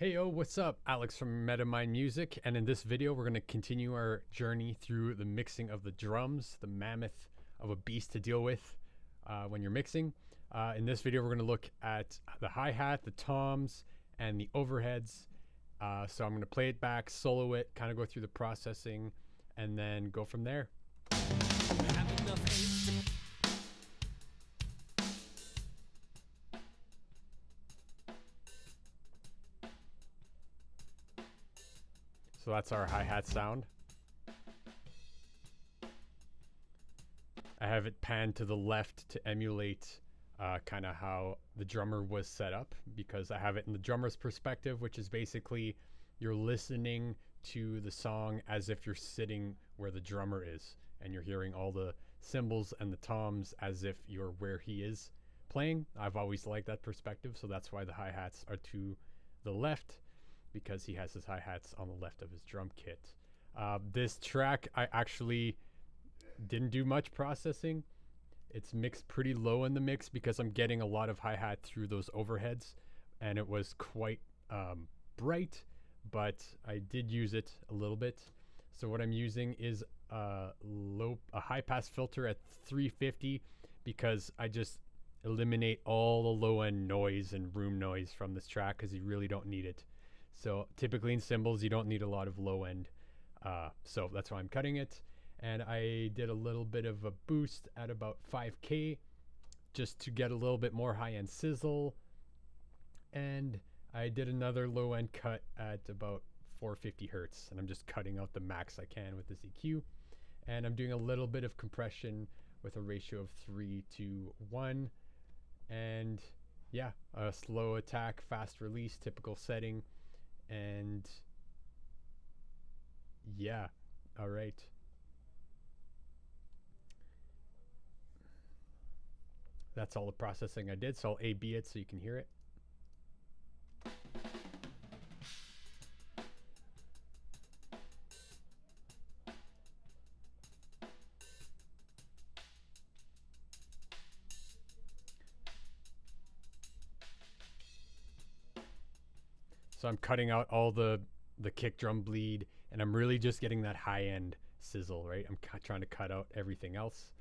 Hey yo, what's up? Alex from Metamind Music, and in this video we're going to continue our journey through the mixing of the drums, the mammoth of a beast to deal with when you're mixing. In this video we're going to look at the hi-hat, the toms, and the overheads. So I'm going to play it back, solo it, kind of go through the processing, and then go from there. So that's our hi-hat sound. I have it panned to the left to emulate kind of how the drummer was set up, because I have it in the drummer's perspective, which is basically you're listening to the song as if you're sitting where the drummer is, and you're hearing all the cymbals and the toms as if you're where he is playing. I've always liked that perspective, so that's why the hi-hats are to the left, because he has his hi-hats on the left of his drum kit. This track, I actually didn't do much processing. It's mixed pretty low in the mix because I'm getting a lot of hi-hat through those overheads, and it was quite bright, but I did use it a little bit. So what I'm using is a high-pass filter at 350, because I just eliminate all the low-end noise and room noise from this track, because you really don't need it. So typically in cymbals, you don't need a lot of low end. So that's why I'm cutting it. And I did a little bit of a boost at about 5K just to get a little bit more high end sizzle. And I did another low end cut at about 450 hertz. And I'm just cutting out the max I can with this EQ. And I'm doing a little bit of compression with a ratio of 3:1. And yeah, a slow attack, fast release, typical setting. And yeah, all right. That's all the processing I did, so I'll A-B it so you can hear it. So I'm cutting out all the kick drum bleed, and I'm really just getting that high end sizzle, right? I'm trying to cut out everything else.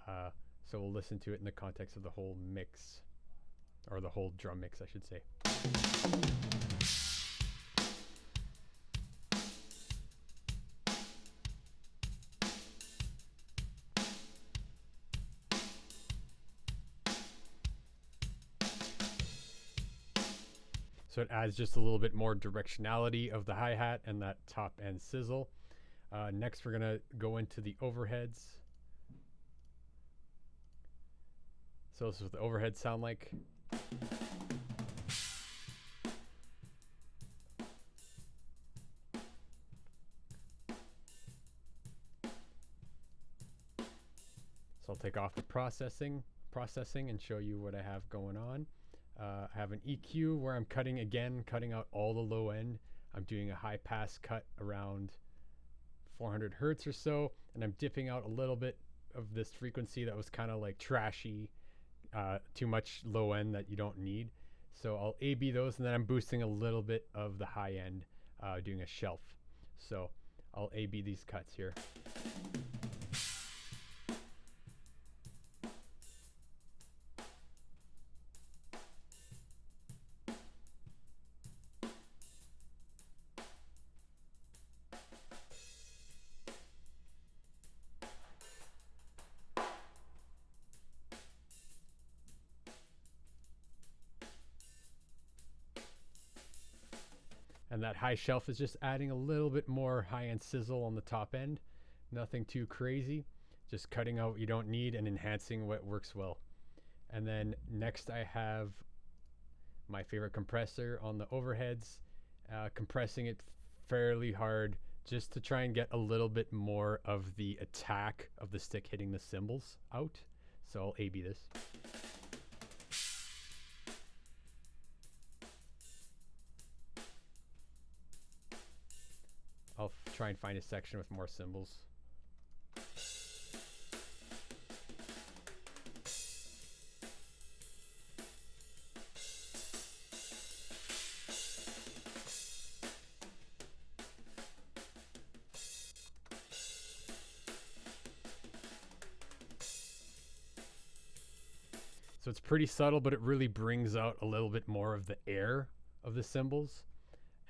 So we'll listen to it in the context of the whole mix, or the whole drum mix, I should say. So it adds just a little bit more directionality of the hi-hat and that top end sizzle. Next, we're gonna go into the overheads. So this is what the overheads sound like. So I'll take off the processing and show you what I have going on. I have an EQ where I'm cutting out all the low end. I'm doing a high pass cut around 400 hertz or so, and I'm dipping out a little bit of this frequency that was kind of like trashy, too much low end that you don't need. So I'll A-B those, and then I'm boosting a little bit of the high end, doing a shelf. So I'll A-B these cuts here. And that high shelf is just adding a little bit more high-end sizzle on the top end. Nothing too crazy, just cutting out what you don't need and enhancing what works well. And then next I have my favorite compressor on the overheads, compressing it fairly hard just to try and get a little bit more of the attack of the stick hitting the cymbals out. So I'll A-B this. I'll try and find a section with more cymbals. So it's pretty subtle, but it really brings out a little bit more of the air of the cymbals,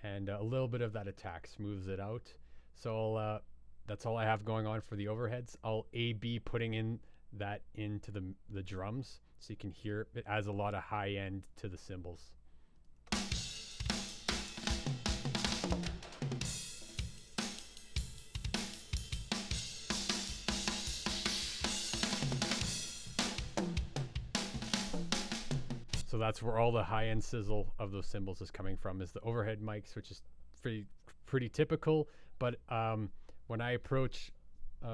and a little bit of that attack smooths it out. So that's all I have going on for the overheads. I'll A/B putting in that into the drums, so you can hear it adds a lot of high end to the cymbals. So that's where all the high-end sizzle of those cymbals is coming from, is the overhead mics, which is pretty typical. But when I approach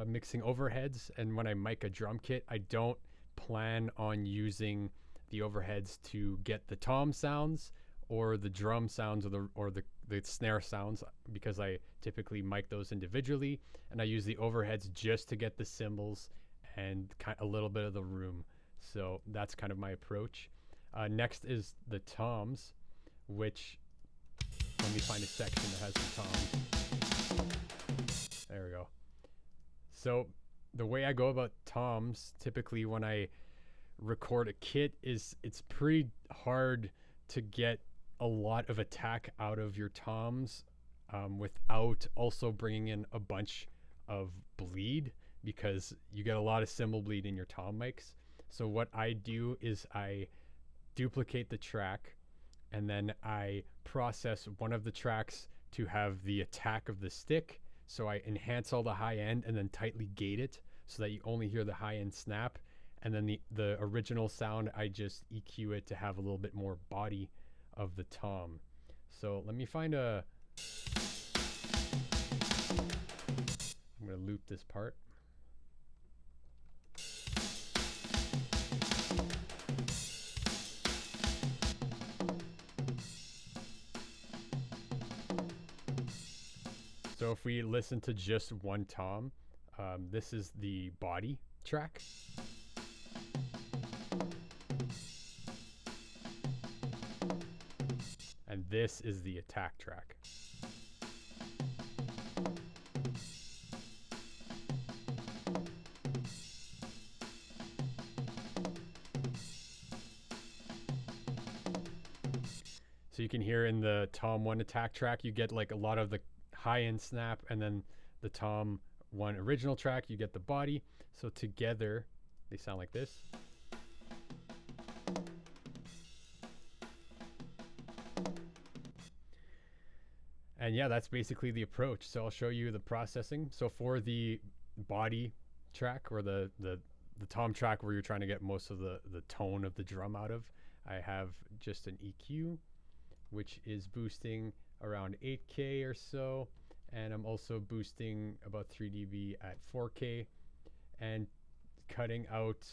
mixing overheads and when I mic a drum kit, I don't plan on using the overheads to get the tom sounds or the drum sounds or the snare sounds, because I typically mic those individually, and I use the overheads just to get the cymbals and a little bit of the room. So that's kind of my approach. Next is the toms, which, let me find a section that has the toms. There we go. So the way I go about toms, typically when I record a kit, is it's pretty hard to get a lot of attack out of your toms without also bringing in a bunch of bleed, because you get a lot of cymbal bleed in your tom mics. So what I do is I duplicate the track, and then I process one of the tracks to have the attack of the stick. So I enhance all the high end and then tightly gate it so that you only hear the high end snap. And then the original sound, I just EQ it to have a little bit more body of the tom. So let me find I'm gonna loop this part. So if we listen to just one tom, this is the body track. And this is the attack track. So you can hear in the tom 1 attack track, you get like a lot of the high end snap, and then the tom 1 original track, you get the body. So together they sound like this. And yeah, that's basically the approach. So I'll show you the processing. So for the body track, or the tom track where you're trying to get most of the tone of the drum out of, I have just an EQ, which is boosting around 8K or so. And I'm also boosting about 3 dB at 4K and cutting out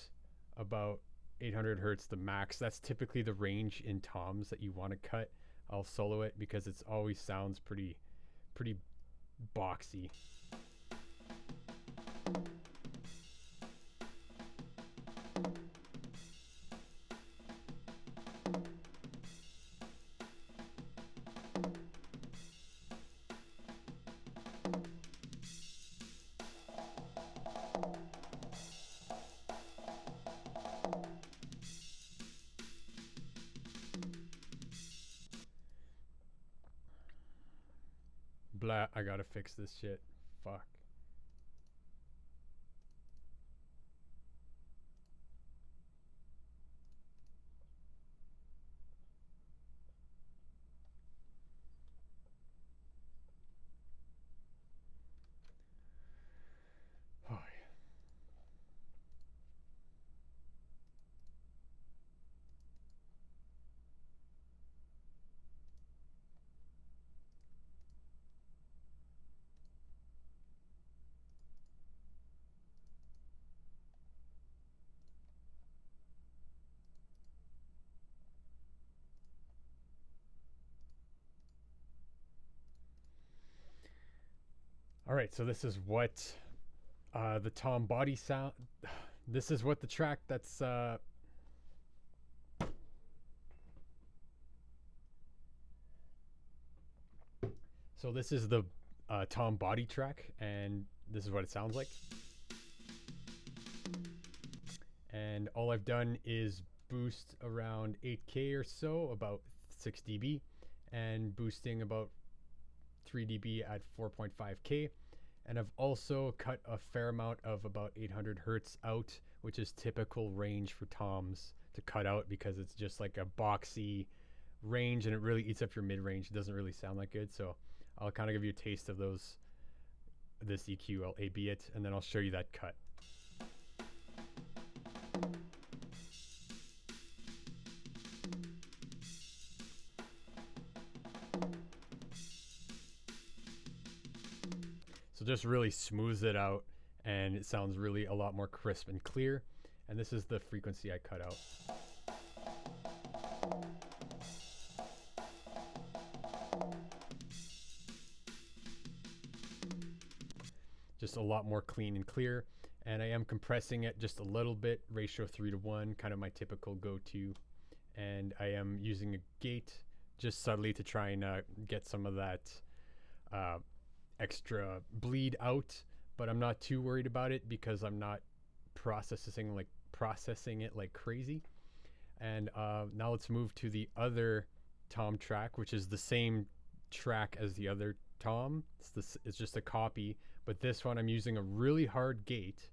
about 800 hertz the max. That's typically the range in toms that you want to cut. I'll solo it because it's always sounds pretty boxy. Blah, I gotta fix this shit. Fuck. Oh, yeah. All right, so this is what the tom body sound. This is what the track that's so this is the tom body track, and this is what it sounds like. And all I've done is boost around 8K or so, about 6 dB, and boosting about 3 dB at 4.5K. And I've also cut a fair amount of about 800 hertz out, which is typical range for toms to cut out because it's just like a boxy range and it really eats up your mid range. It doesn't really sound that good. So I'll kind of give you a taste of this EQ. I'll A/B it and then I'll show you that cut. So just really smooths it out and it sounds really a lot more crisp and clear. And this is the frequency I cut out. Just a lot more clean and clear. And I am compressing it just a little bit, ratio 3:1, kind of my typical go-to. And I am using a gate just subtly to try and get some of that extra bleed out, but I'm not too worried about it because I'm not processing it like crazy. And now let's move to the other tom track, which is the same track as the other tom. It's just a copy, but this one I'm using a really hard gate,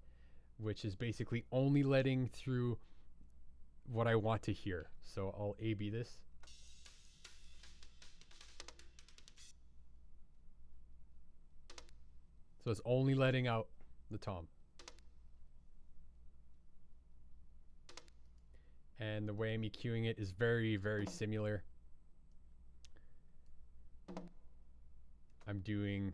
which is basically only letting through what I want to hear. So I'll A/B this. So it's only letting out the tom. And the way I'm EQing it is very, very similar. I'm doing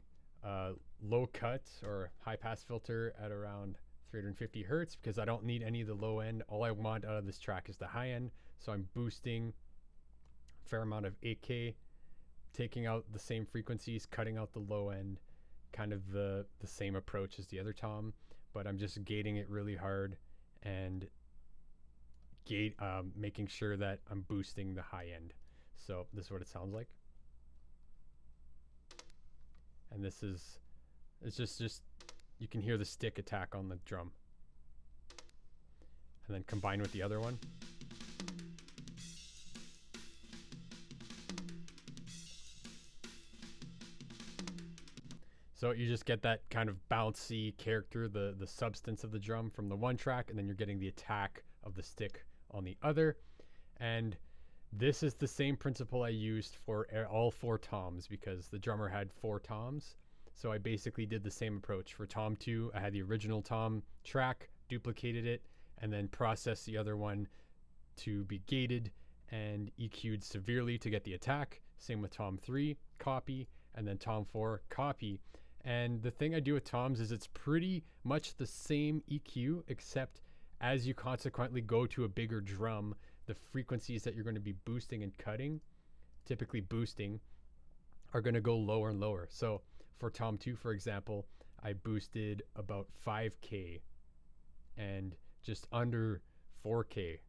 low cut or high pass filter at around 350 hertz because I don't need any of the low end. All I want out of this track is the high end. So I'm boosting a fair amount of 8K, taking out the same frequencies, cutting out the low end, kind of the same approach as the other tom, but I'm just gating it really hard and making sure that I'm boosting the high end. So this is what it sounds like. And it's just you can hear the stick attack on the drum. And then combine with the other one. So you just get that kind of bouncy character, the substance of the drum from the one track, and then you're getting the attack of the stick on the other. And this is the same principle I used for all 4 toms because the drummer had 4 toms. So I basically did the same approach. For tom 2, I had the original tom track, duplicated it, and then processed the other one to be gated and EQ'd severely to get the attack. Same with tom 3, copy, and then tom 4, copy. And the thing I do with toms is it's pretty much the same EQ, except as you consequently go to a bigger drum, the frequencies that you're going to be boosting and cutting, typically boosting, are going to go lower and lower. So for tom 2, for example, I boosted about 5K and just under 4K.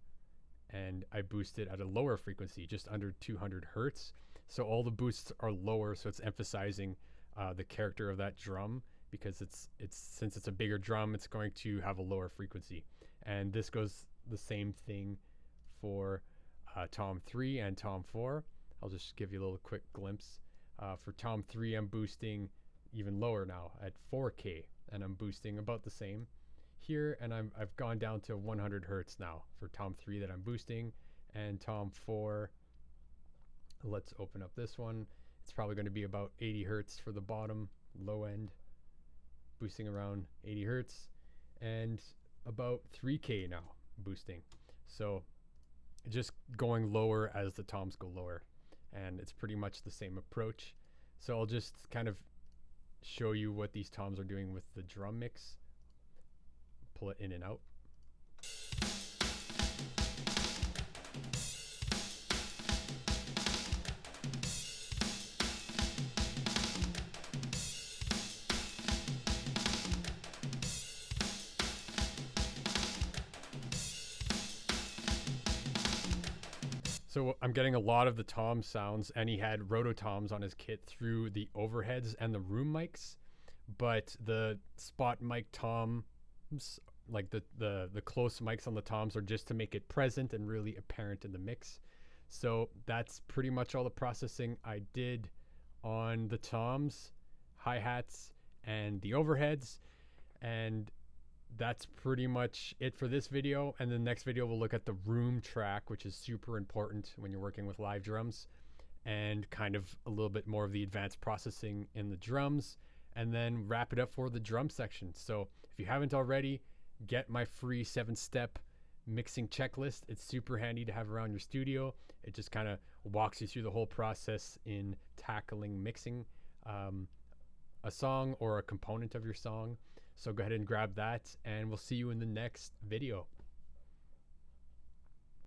And I boosted at a lower frequency, just under 200 hertz. So all the boosts are lower, so it's emphasizing the character of that drum because since it's a bigger drum, it's going to have a lower frequency. And this goes the same thing for tom 3 and tom 4. I'll just give you a little quick glimpse. For tom 3, I'm boosting even lower now at 4K, and I'm boosting about the same here, and I've gone down to 100 hertz now for tom 3 that I'm boosting. And tom 4, let's open up this one. It's probably going to be about 80 hertz for the bottom, low end, boosting around 80 hertz, and about 3K now boosting. So just going lower as the toms go lower, and it's pretty much the same approach. So I'll just kind of show you what these toms are doing with the drum mix. Pull it in and out. So I'm getting a lot of the tom sounds, and he had rototoms on his kit through the overheads and the room mics, but the spot mic toms like the close mics on the toms are just to make it present and really apparent in the mix. So that's pretty much all the processing I did on the toms, hi-hats, and the overheads. And that's pretty much it for this video. And the next video we'll look at the room track, which is super important when you're working with live drums, and kind of a little bit more of the advanced processing in the drums, and then wrap it up for the drum section. So if you haven't already, get my free 7-step mixing checklist. It's super handy to have around your studio. It just kind of walks you through the whole process in tackling mixing a song or a component of your song. So go ahead and grab that, and we'll see you in the next video.